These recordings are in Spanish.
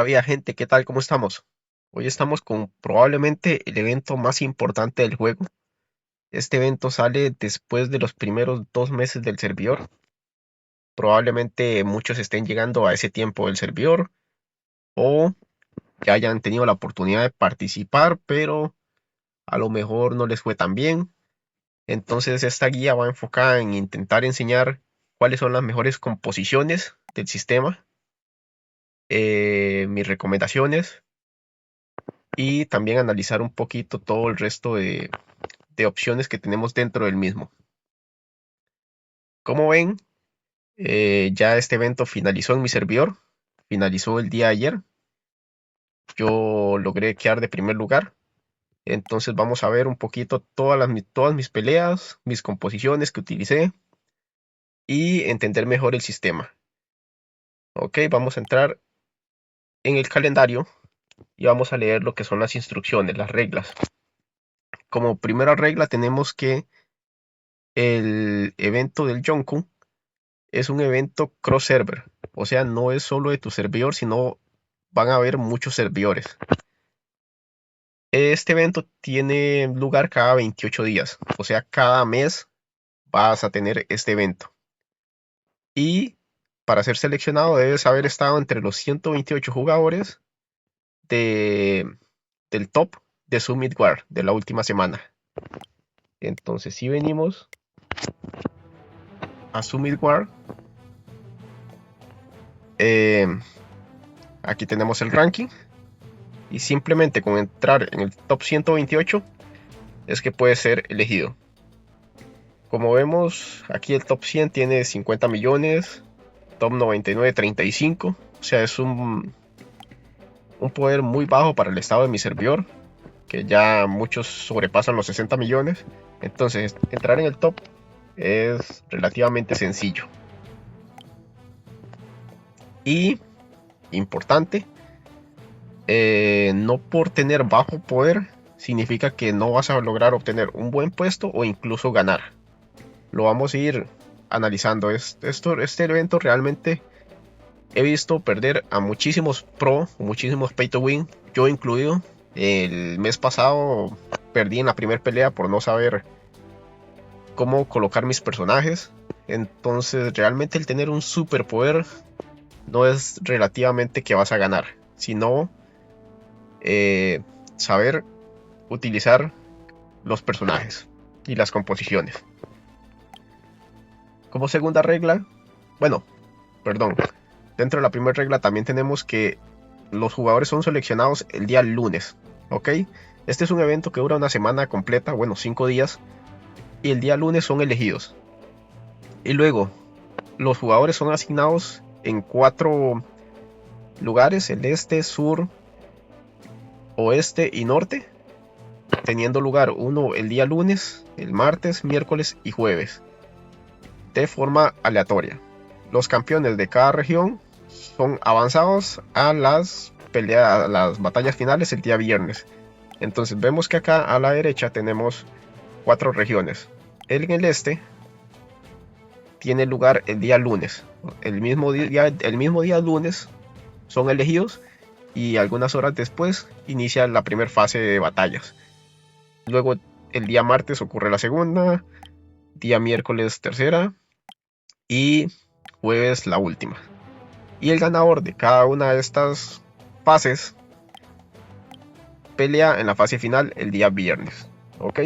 Vida, gente, ¿qué tal? ¿Cómo estamos? Hoy estamos con probablemente el evento más importante del juego. Este evento sale después de los primeros 2 meses del servidor. Probablemente muchos estén llegando a ese tiempo del servidor o que hayan tenido la oportunidad de participar, pero a lo mejor no les fue tan bien. Entonces esta guía va enfocada en intentar enseñar cuáles son las mejores composiciones del sistema, mis recomendaciones y también analizar un poquito todo el resto de opciones que tenemos dentro del mismo. Como ven, ya este evento finalizó en mi servidor, finalizó el día de ayer. Yo logré quedar de primer lugar. Entonces vamos a ver un poquito todas mis peleas, mis composiciones que utilicé y entender mejor el sistema. Ok, vamos a entrar en el calendario y vamos a leer lo que son las instrucciones, las reglas. Como primera regla tenemos que el evento del Jonku es un evento cross server, o sea, no es solo de tu servidor, sino van a haber muchos servidores. Este evento tiene lugar cada 28 días, o sea, cada mes vas a tener este evento. Y para ser seleccionado debes haber estado entre los 128 jugadores de, del top de Summit War de la última semana. Entonces, si venimos a Summit War, eh, aquí tenemos el ranking. Y simplemente con entrar en el top 128 es que puede ser elegido. Como vemos, aquí el top 100 tiene 50 millones, top 99 35, o sea, es un poder muy bajo para el estado de mi servidor, que ya muchos sobrepasan los 60 millones. Entonces, entrar en el top es relativamente sencillo. Y, importante, no por tener bajo poder significa que no vas a lograr obtener un buen puesto o incluso ganar. Lo vamos a ir analizando. Este evento realmente he visto perder a muchísimos pro, muchísimos pay to win, yo incluido. El mes pasado perdí en la primera pelea por no saber cómo colocar mis personajes. Entonces realmente el tener un superpoder no es relativamente que vas a ganar, sino saber utilizar los personajes y las composiciones. Como segunda regla, bueno, perdón, dentro de la primera regla también tenemos que los jugadores son seleccionados el día lunes, ¿ok? Este es un evento que dura una semana completa, bueno, 5 días, y el día lunes son elegidos. Y luego, los jugadores son asignados en 4 lugares, el este, sur, oeste y norte, teniendo lugar uno el día lunes, el martes, miércoles y jueves, de forma aleatoria. Los campeones de cada región son avanzados a las peleas, a las batallas finales el día viernes. Entonces vemos que acá a la derecha tenemos 4 regiones. En el este tiene lugar el día lunes. El mismo día lunes son elegidos y algunas horas después inicia la primera fase de batallas. Luego el día martes ocurre la segunda, día miércoles tercera y jueves la última. Y el ganador de cada una de estas fases pelea en la fase final el día viernes. ¿Ok?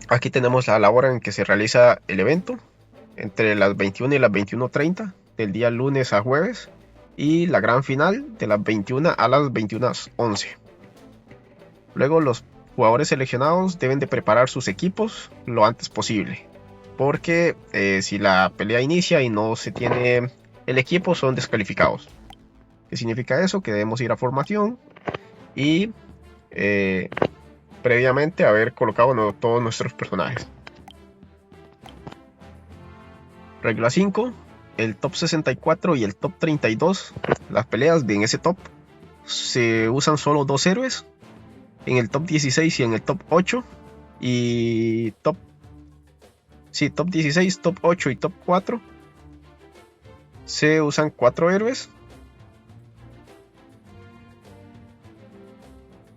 Aquí tenemos la hora en que se realiza el evento, entre las 21 y las 21:30 del día lunes a jueves, y la gran final de las 21 a las 21:11. Luego los jugadores seleccionados deben de preparar sus equipos lo antes posible, porque si la pelea inicia y no se tiene el equipo, son descalificados. ¿Qué significa eso? Que debemos ir a formación y previamente haber colocado todos nuestros personajes. Regla 5. El top 64 y el top 32, las peleas de en ese top, se usan solo 2 héroes. En el top 16 y en el top 8. Y top 16, top 8 y top 4 se usan 4 héroes.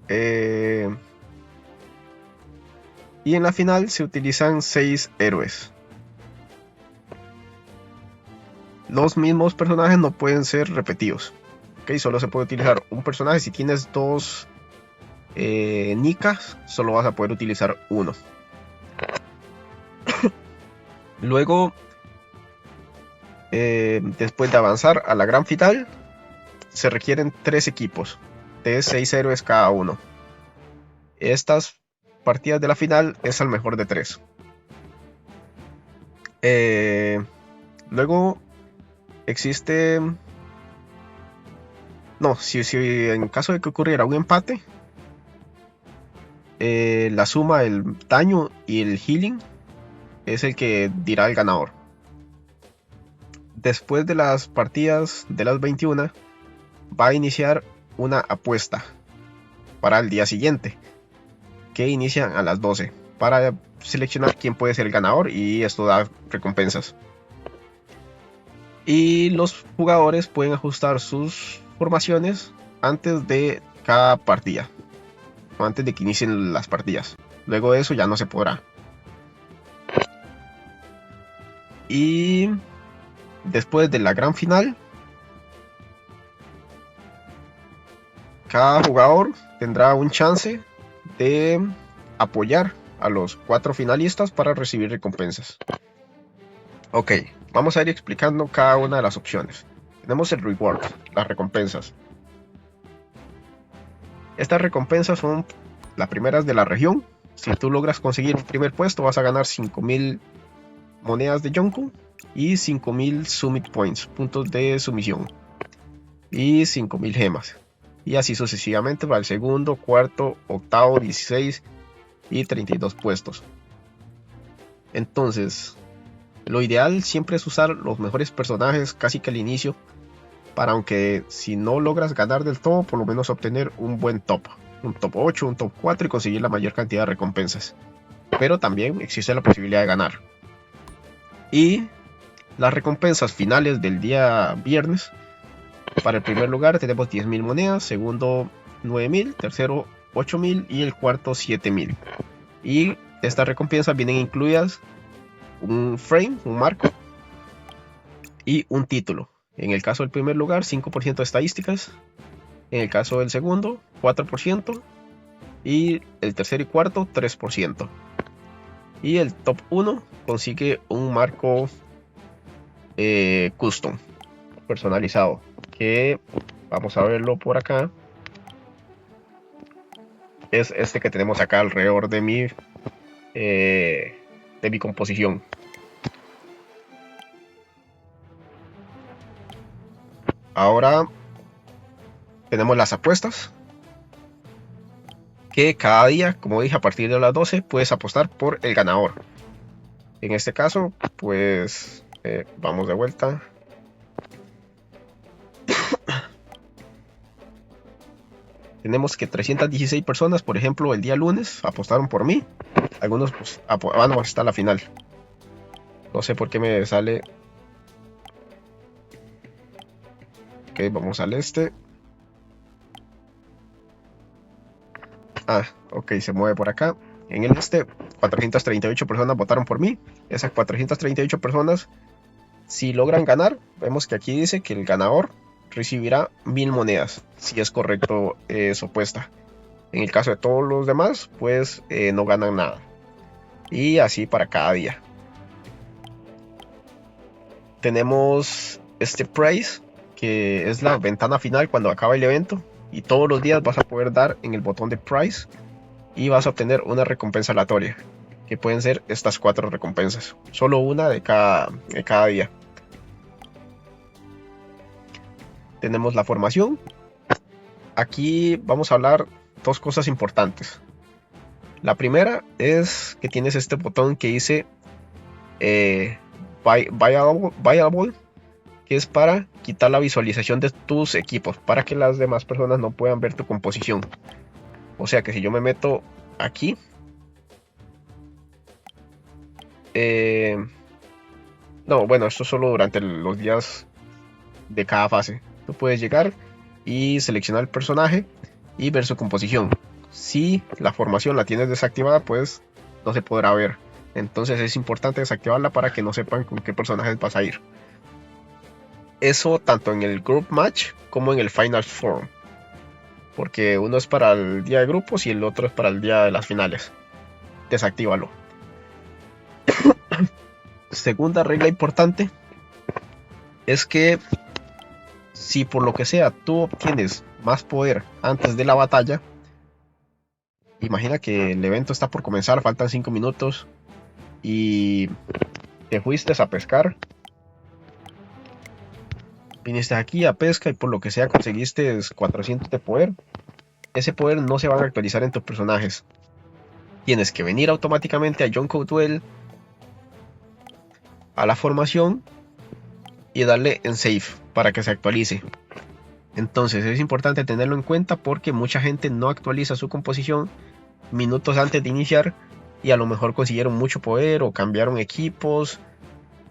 Y en la final se utilizan 6 héroes. Los mismos personajes no pueden ser repetidos. ¿Okay? Solo se puede utilizar un personaje. Si tienes 2 Nikas, solo vas a poder utilizar uno. Luego, después de avanzar a la gran final, se requieren 3 equipos de 6 héroes cada uno. Estas partidas de la final es al mejor de 3. Luego existe... No, si en caso de que ocurriera un empate, la suma del daño y el healing es el que dirá el ganador. Después de las partidas de las 21, va a iniciar una apuesta para el día siguiente, que inician a las 12, para seleccionar quién puede ser el ganador, y esto da recompensas. Y los jugadores pueden ajustar sus formaciones antes de cada partida, o antes de que inicien las partidas. Luego de eso ya no se podrá. Y después de la gran final, cada jugador tendrá un chance de apoyar a los 4 finalistas para recibir recompensas. Ok, vamos a ir explicando cada una de las opciones. Tenemos el reward, las recompensas. Estas recompensas son las primeras de la región. Si tú logras conseguir un primer puesto, vas a ganar 5000 monedas de Yonkou y 5000 Summit Points, puntos de sumisión, y 5000 gemas. Y así sucesivamente para el segundo, cuarto, octavo, 16 y 32 puestos. Entonces, lo ideal siempre es usar los mejores personajes casi que al inicio, para, aunque si no logras ganar del todo, por lo menos obtener un buen top. Un top 8, un top 4 y conseguir la mayor cantidad de recompensas. Pero también existe la posibilidad de ganar. Y las recompensas finales del día viernes. Para el primer lugar tenemos 10.000 monedas, segundo 9.000, tercero 8.000 y el cuarto 7.000. Y estas recompensas vienen incluidas un frame, un marco y un título. En el caso del primer lugar, 5% de estadísticas. En el caso del segundo, 4%. Y el tercero y cuarto, 3%. Y el top 1 consigue un marco custom, personalizado, que vamos a verlo por acá. Es este que tenemos acá alrededor de mi composición. Ahora tenemos las apuestas, que cada día, como dije, a partir de las 12 puedes apostar por el ganador. En este caso, pues vamos de vuelta. Tenemos que 316 personas, por ejemplo, el día lunes apostaron por mí. Algunos pues van hasta la final. No sé por qué me sale. Ok, vamos al este. Ok, se mueve por acá. En el este, 438 personas votaron por mí. Esas 438 personas, si logran ganar, vemos que aquí dice que el ganador recibirá 1000 monedas, si es correcto su apuesta. En el caso de todos los demás, pues no ganan nada. Y así para cada día. Tenemos este prize, que es la ventana final cuando acaba el evento. Y todos los días vas a poder dar en el botón de prize y vas a obtener una recompensa aleatoria, que pueden ser estas 4 recompensas. Solo una de cada día. Tenemos la formación. Aquí vamos a hablar 2 cosas importantes. La primera es que tienes este botón que dice Viable, que es para quitar la visualización de tus equipos, para que las demás personas no puedan ver tu composición. O sea que si yo me meto aquí, no, bueno, esto es solo durante los días de cada fase. Tú puedes llegar y seleccionar el personaje y ver su composición. si la formación la tienes desactivada, pues no se podrá ver. Entonces es importante desactivarla para que no sepan con qué personajes vas a ir. Eso tanto en el Group Match como en el Final Four, porque uno es para el día de grupos y el otro es para el día de las finales. Desactívalo. Segunda regla importante es que si por lo que sea tú obtienes más poder antes de la batalla, imagina que el evento está por comenzar, faltan 5 minutos y te fuiste a pescar, viniste aquí a pesca y por lo que sea conseguiste 400 de poder. Ese poder no se va a actualizar en tus personajes. Tienes que venir automáticamente a Yonkou Duel, a la formación y darle en Save para que se actualice. Entonces es importante tenerlo en cuenta porque mucha gente no actualiza su composición minutos antes de iniciar y a lo mejor consiguieron mucho poder o cambiaron equipos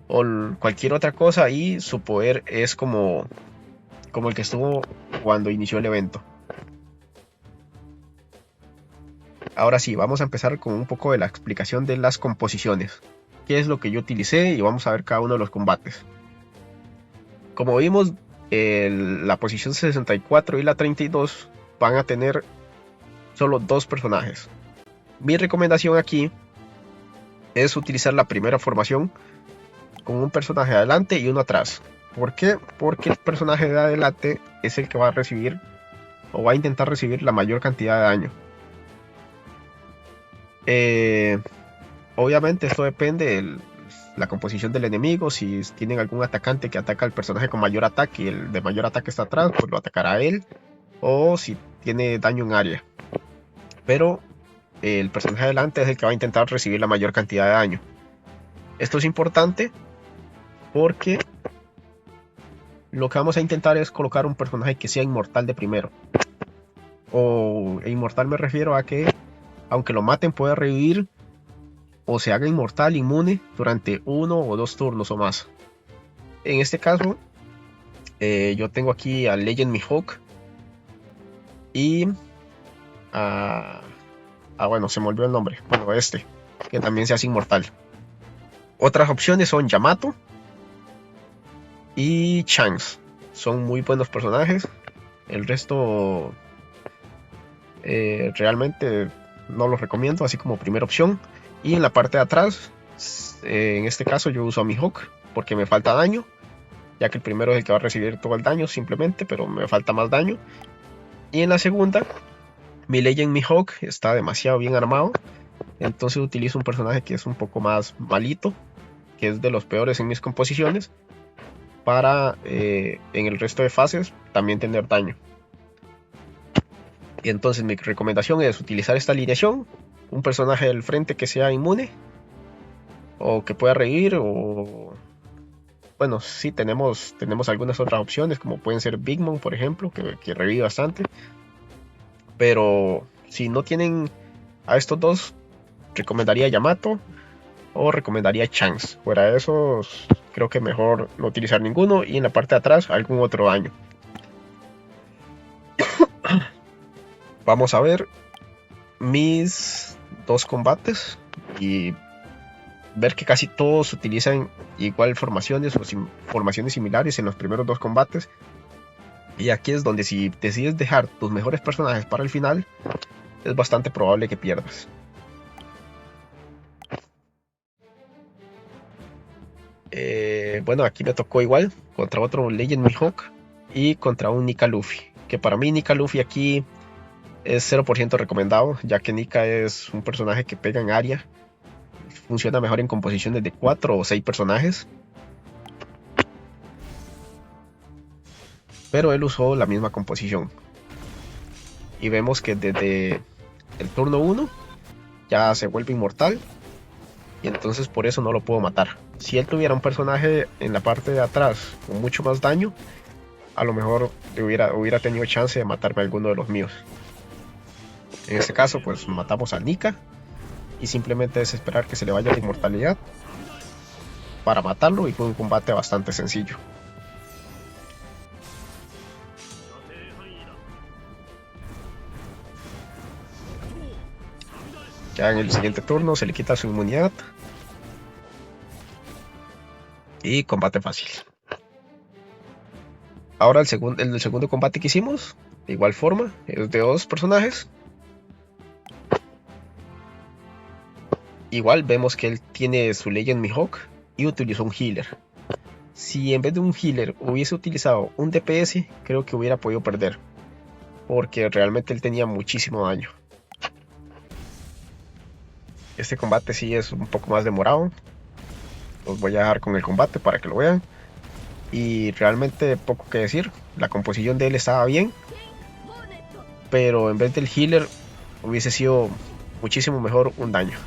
o cualquier otra cosa y su poder es como el que estuvo cuando inició el evento. Ahora sí, vamos a empezar con un poco de la explicación de las composiciones. ¿Qué es lo que yo utilicé? Y vamos a ver cada uno de los combates. Como vimos, la posición 64 y la 32 van a tener solo 2 personajes. Mi recomendación aquí es utilizar la primera formación con un personaje adelante y uno atrás. ¿Por qué? Porque el personaje de adelante es el que va a recibir o va a intentar recibir la mayor cantidad de daño. Obviamente esto depende de la composición del enemigo. Si tienen algún atacante que ataca al personaje con mayor ataque y el de mayor ataque está atrás, pues lo atacará a él. O si tiene daño en área. Pero el personaje adelante es el que va a intentar recibir la mayor cantidad de daño. Esto es importante porque lo que vamos a intentar es colocar un personaje que sea inmortal de primero. O inmortal me refiero a que aunque lo maten puede revivir o se haga inmortal, inmune durante 1 o 2 turnos o más. En este caso yo tengo aquí a Legend Mihawk y bueno, se me olvidó el nombre. Bueno, que también se hace inmortal. Otras opciones son Yamato y Chance. Son muy buenos personajes. El resto realmente no los recomiendo, así como primera opción. Y en la parte de atrás, en este caso yo uso a Mihawk porque me falta daño, ya que el primero es el que va a recibir todo el daño simplemente, pero me falta más daño. Y en la segunda, mi Legend Mihawk está demasiado bien armado, entonces utilizo un personaje que es un poco más malito, que es de los peores en mis composiciones, para en el resto de fases también tener daño. Y entonces mi recomendación es utilizar esta alineación, un personaje del frente que sea inmune o que pueda revivir, o bueno, sí tenemos algunas otras opciones como pueden ser Big Mom, por ejemplo, que revive bastante. Pero si no tienen a estos dos, recomendaría Yamato o recomendaría Chance. Fuera de eso, creo que mejor no utilizar ninguno y en la parte de atrás algún otro daño. Vamos a ver mis 2 combates y ver que casi todos utilizan igual formaciones o formaciones similares en los primeros 2 combates. Y aquí es donde si decides dejar tus mejores personajes para el final, es bastante probable que pierdas. Bueno, aquí me tocó igual contra otro Legend Mihawk y contra un Nika Luffy. Que para mí Nika Luffy aquí es 0% recomendado, ya que Nika es un personaje que pega en área. Funciona mejor en composiciones de 4 o 6 personajes. Pero él usó la misma composición. Y vemos que desde el turno 1 ya se vuelve inmortal. Y entonces por eso no lo puedo matar. Si él tuviera un personaje en la parte de atrás con mucho más daño, a lo mejor hubiera tenido chance de matarme a alguno de los míos. En este caso pues matamos a Nika y simplemente es esperar que se le vaya la inmortalidad para matarlo, y fue un combate bastante sencillo. Ya en el siguiente turno se le quita su inmunidad. Y combate fácil. Ahora el segundo combate que hicimos, de igual forma, es de dos personajes. Igual vemos que él tiene su Legend Mihawk y utilizó un healer. Si en vez de un healer hubiese utilizado un DPS, creo que hubiera podido perder. Porque realmente él tenía muchísimo daño. Este combate sí es un poco más demorado. Los voy a dejar con el combate para que lo vean. Y realmente poco que decir. La composición de él estaba bien. Pero en vez del healer hubiese sido muchísimo mejor un daño.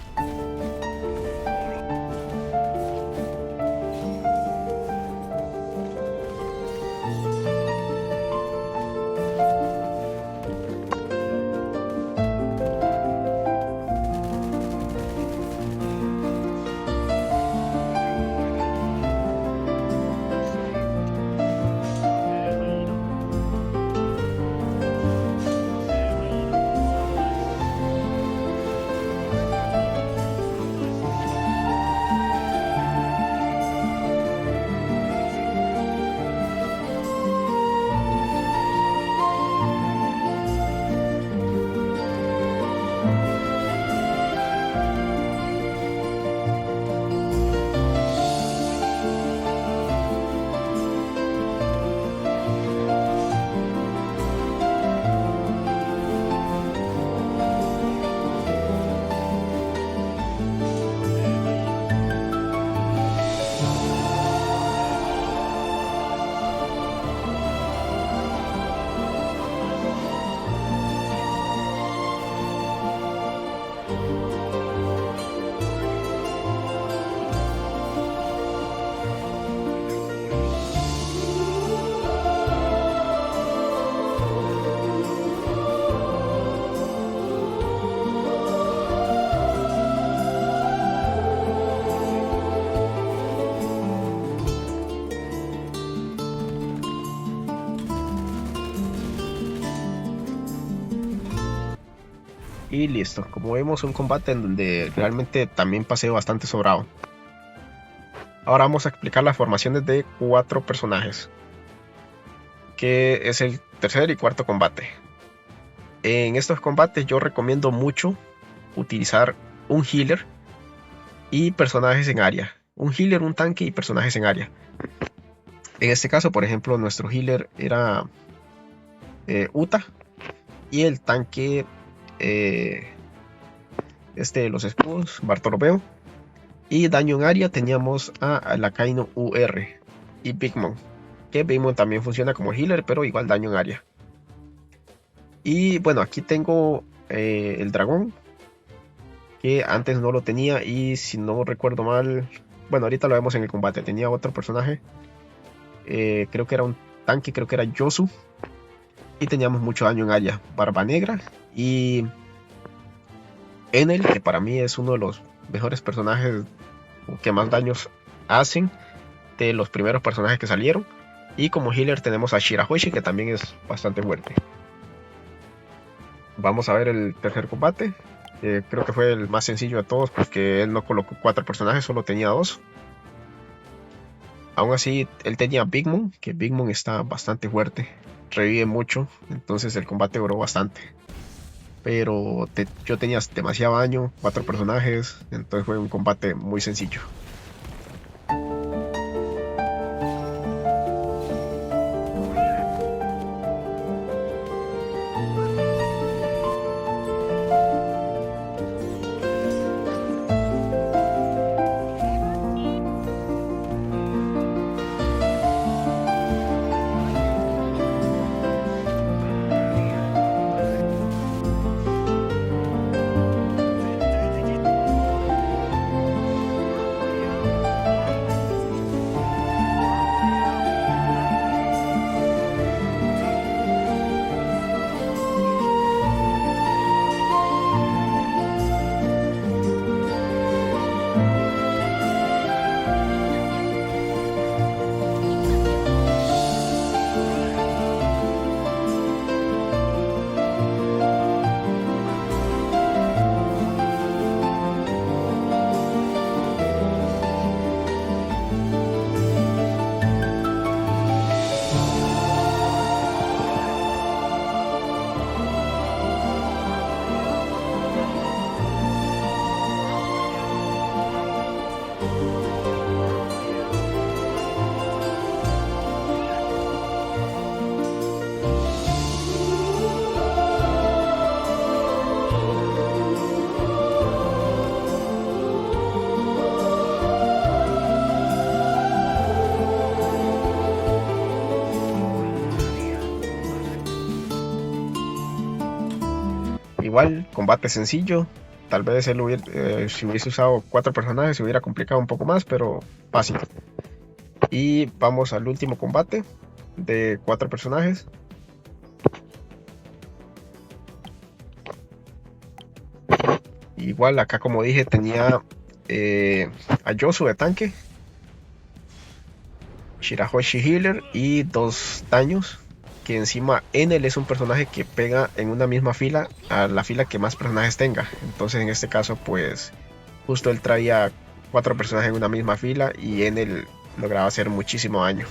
Y listo, como vemos un combate en donde realmente también pasé bastante sobrado. Ahora vamos a explicar las formaciones de 4 personajes, que es el tercer y cuarto combate. En estos combates yo recomiendo mucho utilizar un healer y personajes en área. Un healer, un tanque y personajes en área. En este caso, por ejemplo, nuestro healer era Uta y el tanque de los escudos, Bartolomeo. Y daño en área teníamos a Lacaino UR y Big Mom, que Big Mom también funciona como healer, pero igual daño en área. Y bueno, aquí tengo el dragón, que antes no lo tenía y si no recuerdo mal, bueno, ahorita lo vemos en el combate, tenía otro personaje, creo que era un tanque, creo que era Yosu, y teníamos mucho daño en área, Barba Negra y Enel, que para mí es uno de los mejores personajes que más daños hacen de los primeros personajes que salieron. Y como healer tenemos a Shirahoshi, que también es bastante fuerte. Vamos a ver el tercer combate. Creo que fue el más sencillo de todos porque él no colocó 4 personajes, solo tenía 2. Aún así, él tenía Big Mom, que Big Mom está bastante fuerte, revive mucho, entonces el combate duró bastante. Pero yo tenía demasiado daño, 4 personajes, entonces fue un combate muy sencillo. Igual, combate sencillo. Tal vez si hubiese usado 4 personajes se hubiera complicado un poco más, pero fácil. Y vamos al último combate de 4 personajes. Igual acá, como dije, tenía a Yosu de tanque, Shirahoshi healer y 2 daños. Que encima Enel es un personaje que pega en una misma fila a la fila que más personajes tenga. Entonces en este caso pues justo él traía 4 personajes en una misma fila y Enel lograba hacer muchísimo daño.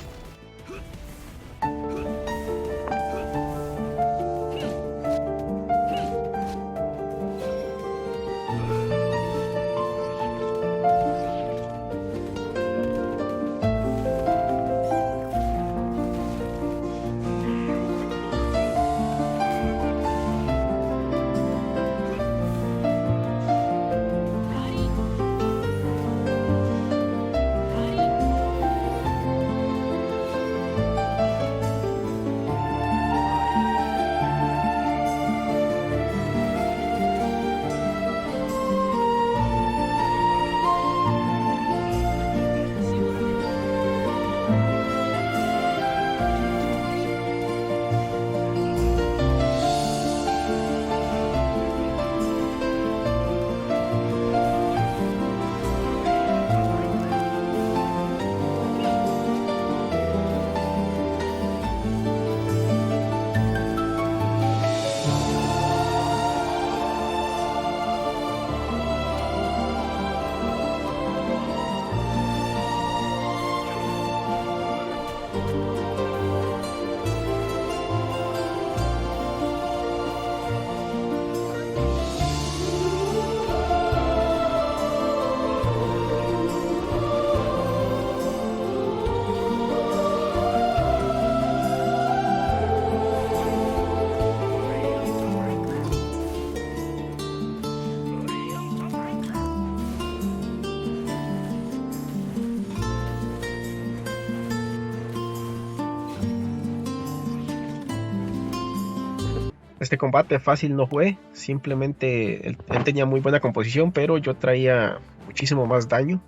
Este combate fácil no fue, simplemente él tenía muy buena composición, pero yo traía muchísimo más daño.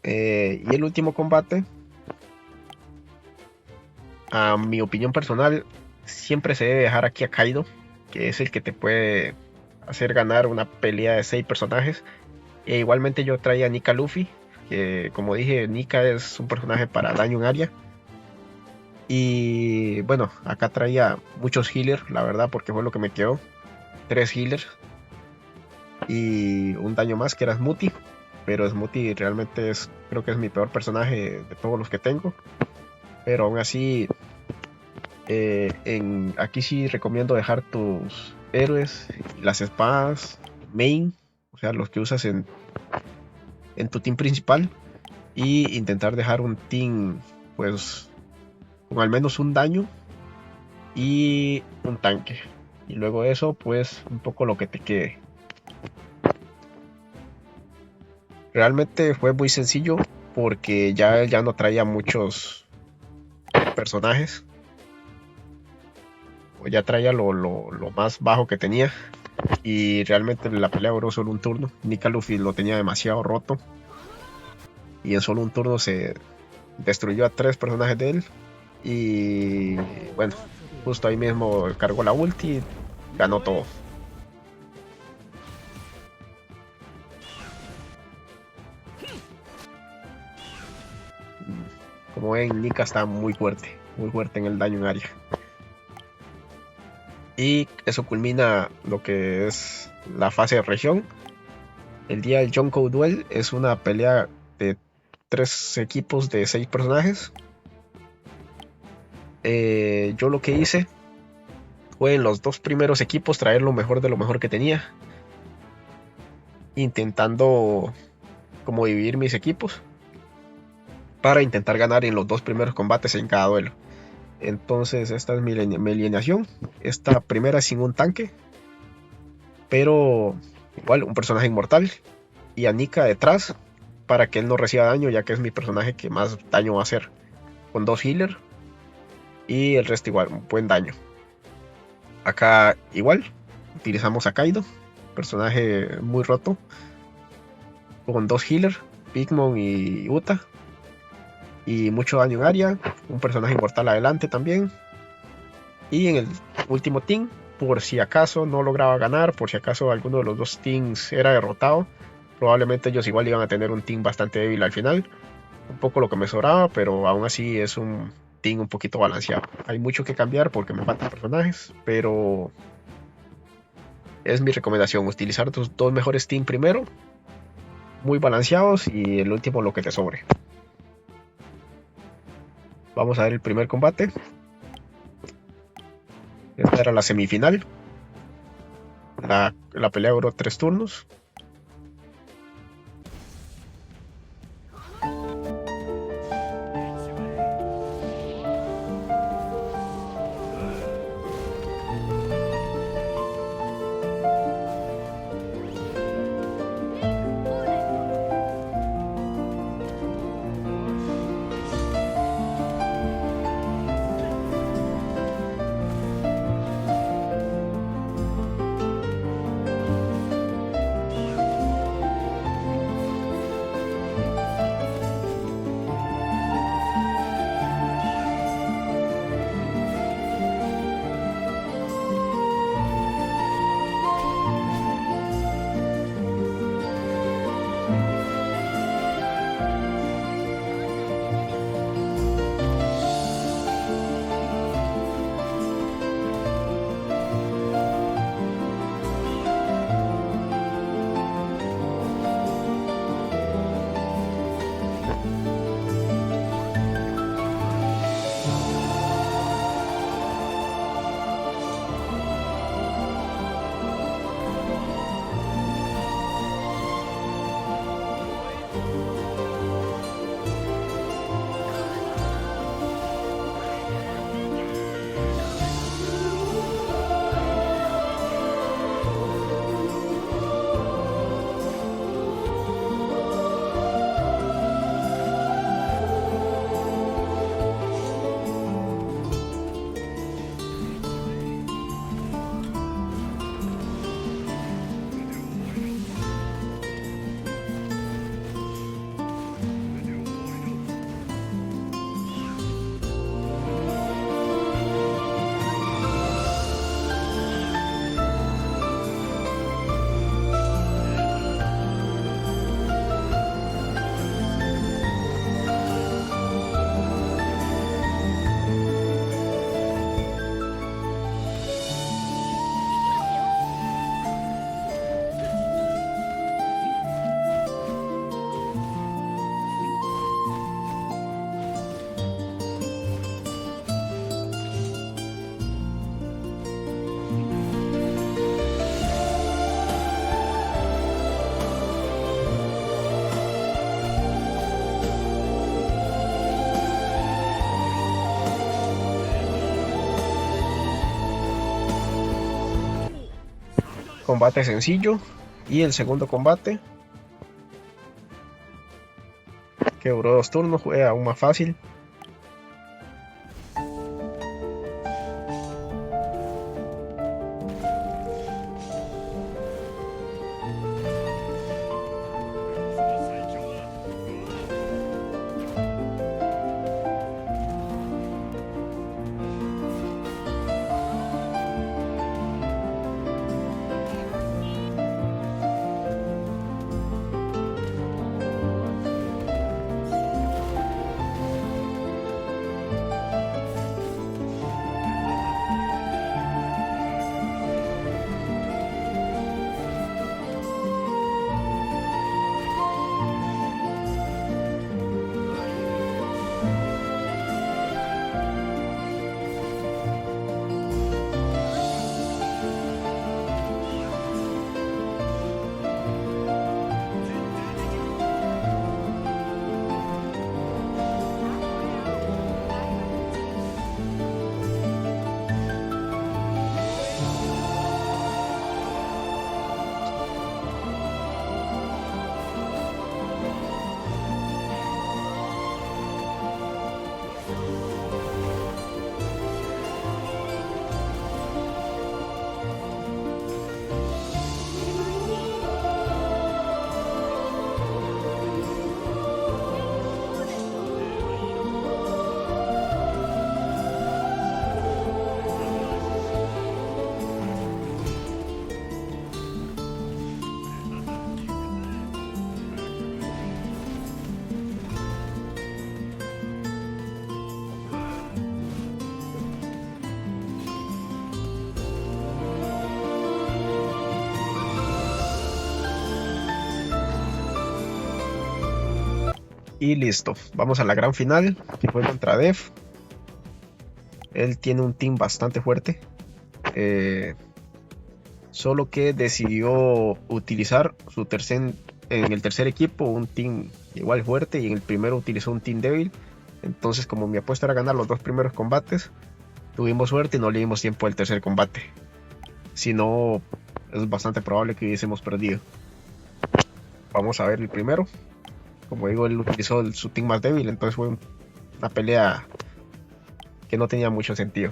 Y el último combate, a mi opinión personal, siempre se debe dejar aquí a Kaido, que es el que te puede hacer ganar una pelea de 6 personajes. E igualmente yo traía a Nika Luffy, que como dije, Nika es un personaje para daño en área. Y bueno, acá traía muchos healers, la verdad, porque fue lo que me quedó. 3 healers y un daño más que era Smoothie. Pero Smoothie realmente creo que es mi peor personaje de todos los que tengo. Pero aún así, aquí sí recomiendo dejar tus héroes, las espadas, main, o sea, los que usas en tu team principal. Y intentar dejar un team, pues, con al menos un daño y un tanque. Y luego de eso, pues, un poco lo que te quede. Realmente fue muy sencillo porque ya no traía muchos personajes. O ya traía lo más bajo que tenía. Y realmente la pelea duró solo un turno. Nika Luffy lo tenía demasiado roto. Y en solo un turno se destruyó a 3 personajes de él. Y bueno, justo ahí mismo cargó la ulti y ganó todo. Como ven, Nika está muy fuerte en el daño en área. Y eso culmina lo que es la fase de región. El día del Yonkou Duel es una pelea de 3 equipos de 6 personajes. Yo lo que hice fue en los 2 primeros equipos traer lo mejor de lo mejor que tenía, intentando como dividir mis equipos para intentar ganar en los 2 primeros combates en cada duelo. Entonces esta es mi alineación. Esta primera sin un tanque, pero igual un personaje inmortal, y a Nika detrás para que él no reciba daño, ya que es mi personaje que más daño va a hacer, con 2 healers y el resto igual un buen daño. Acá igual, utilizamos a Kaido, personaje muy roto, con dos healers, Pigmon y Uta, y mucho daño en área, un personaje inmortal adelante también. Y en el último team, por si acaso no lograba ganar, por si acaso alguno de los dos teams era derrotado, probablemente ellos igual iban a tener un team bastante débil al final. Un poco lo que me sobraba, pero aún así es un team un poquito balanceado. Hay mucho que cambiar porque me faltan personajes, pero es mi recomendación, utilizar tus dos mejores teams primero, muy balanceados, y el último lo que te sobre. Vamos a ver el primer combate. Esta era la semifinal. La pelea duró 3 turnos. Combate sencillo. Y el segundo combate, que duró 2 turnos, fue aún más fácil. Y listo, vamos a la gran final, que fue contra Def. Él tiene un team bastante fuerte. Solo que decidió utilizar en el tercer equipo un team igual fuerte y en el primero utilizó un team débil. Entonces, como mi apuesta era ganar los dos primeros combates, tuvimos suerte y no le dimos tiempo al tercer combate. Si no, es bastante probable que hubiésemos perdido. Vamos a ver el primero. Como digo, él utilizó su team más débil, entonces fue una pelea que no tenía mucho sentido.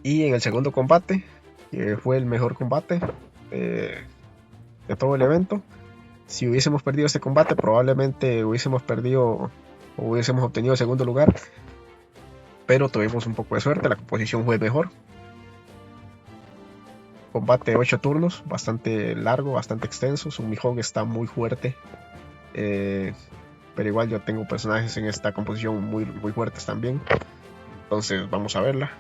Y en el segundo combate, que fue el mejor combate de todo el evento, si hubiésemos perdido este combate, probablemente hubiésemos perdido o hubiésemos obtenido el segundo lugar. Pero tuvimos un poco de suerte, la composición fue mejor. Combate de 8 turnos, bastante largo, bastante extenso. Su Mihawk está muy fuerte. Pero igual yo tengo personajes en esta composición muy, muy fuertes también. Entonces vamos a verla.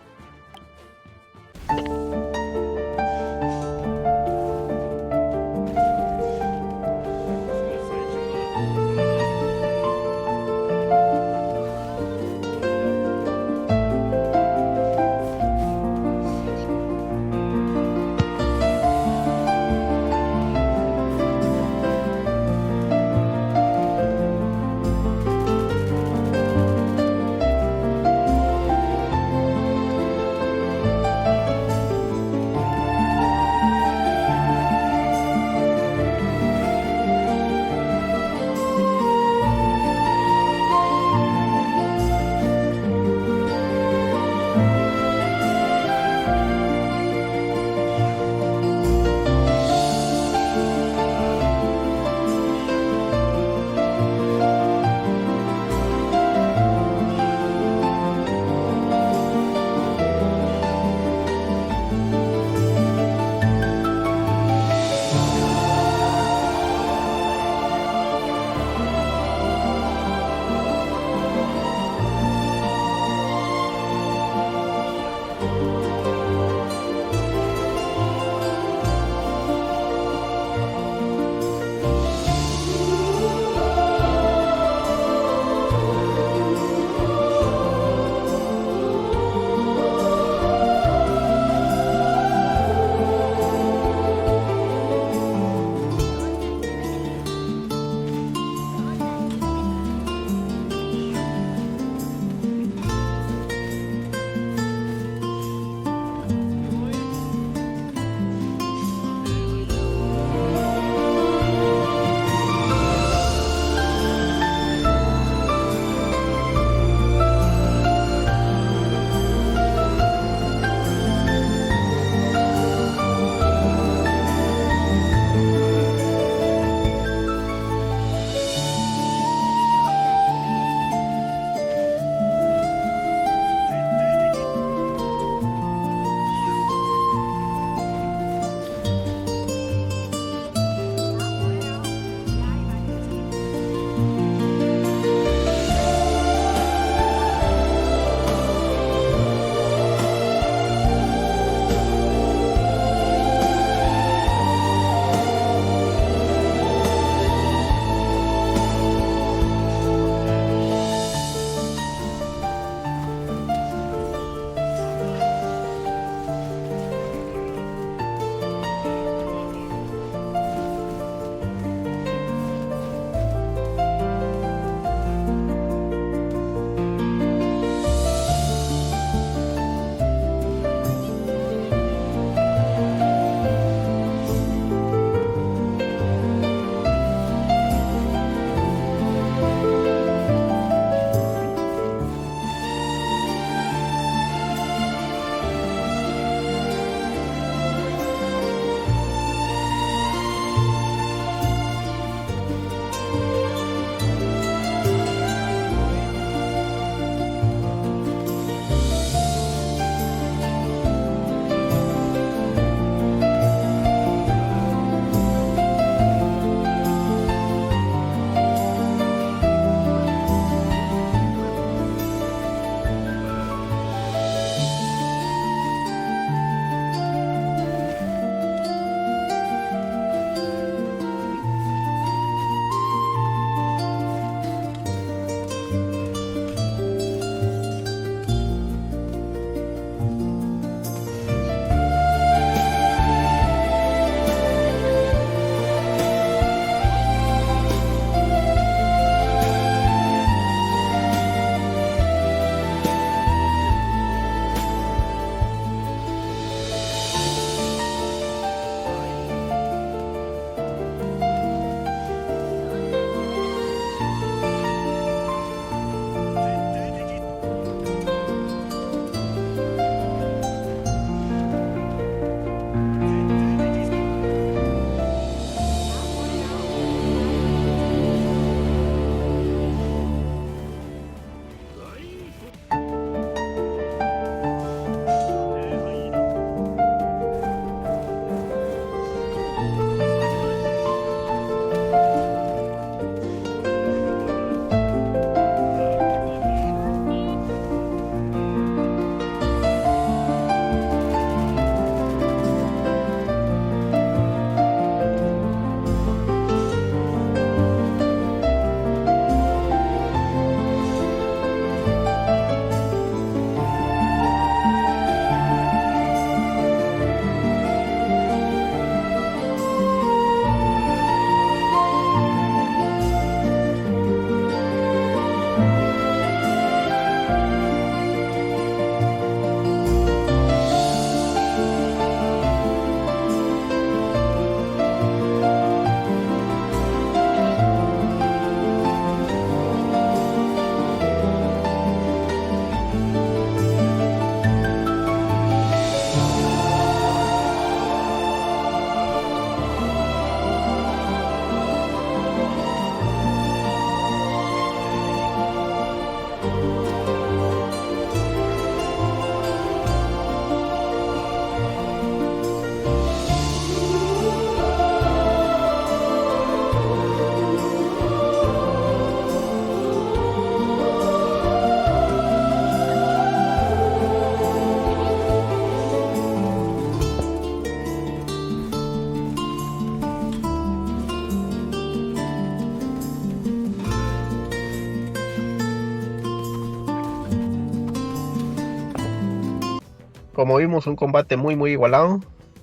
Como vimos, un combate muy igualado.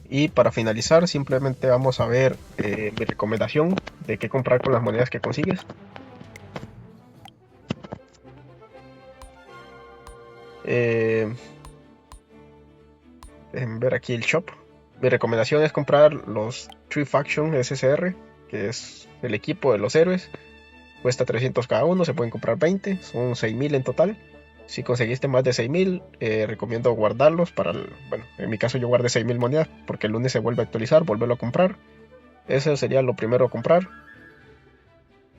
Y para finalizar, simplemente vamos a ver mi recomendación de qué comprar con las monedas que consigues. Déjenme ver aquí el shop. Mi recomendación es comprar los Three Faction SSR, que es el equipo de los héroes. Cuesta 300 cada uno, se pueden comprar 20, son 6000 en total. Si conseguiste más de 6000, recomiendo guardarlos bueno, en mi caso yo guardé 6000 monedas porque el lunes se vuelve a actualizar, volverlo a comprar. Eso sería lo primero a comprar.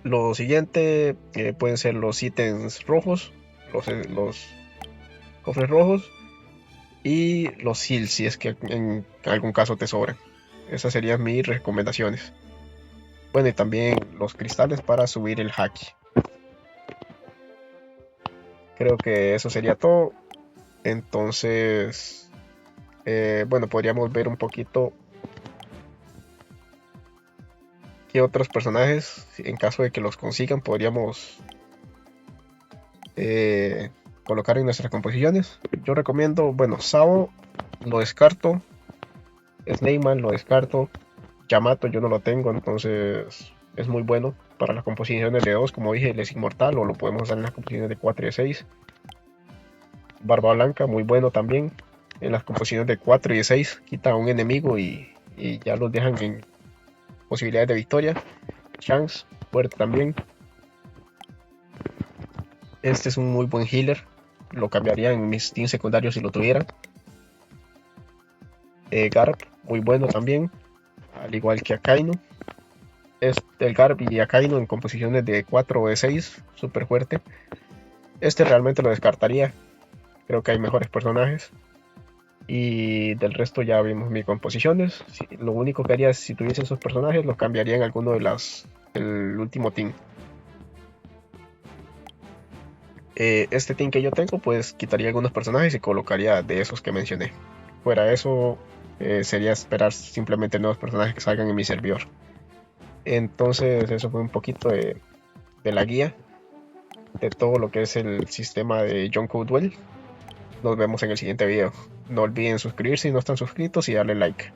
Lo siguiente pueden ser los ítems rojos, los cofres rojos y los heals si es que en algún caso te sobran. Esas serían mis recomendaciones. Bueno, y también los cristales para subir el haki. Creo que eso sería todo. Entonces, bueno, podríamos ver un poquito qué otros personajes, en caso de que los consigan, podríamos colocar en nuestras composiciones. Yo recomiendo, bueno, Sao lo descarto, Snakeman lo descarto, Yamato yo no lo tengo, entonces es muy bueno para las composiciones de 2, como dije, él es inmortal o lo podemos usar en las composiciones de 4 y de 6. Barba Blanca, muy bueno también. En las composiciones de 4 y de 6 quita a un enemigo y ya los dejan en posibilidades de victoria. Shanks, fuerte también. Este es un muy buen healer. Lo cambiaría en mis teams secundarios si lo tuviera. Garp, muy bueno también. Al igual que Akainu. El Garp y Akainu en composiciones de 4 o de 6, súper fuerte. Este realmente lo descartaría. Creo que hay mejores personajes. Y del resto ya vimos mis composiciones. Lo único que haría si tuviese esos personajes los cambiaría en alguno de el último team. Este team que yo tengo, pues quitaría algunos personajes y colocaría de esos que mencioné. Fuera eso, sería esperar simplemente nuevos personajes que salgan en mi servidor. Entonces eso fue un poquito de la guía de todo lo que es el sistema de Yonkou Duel. Nos vemos en el siguiente video. No olviden suscribirse si no están suscritos y darle like.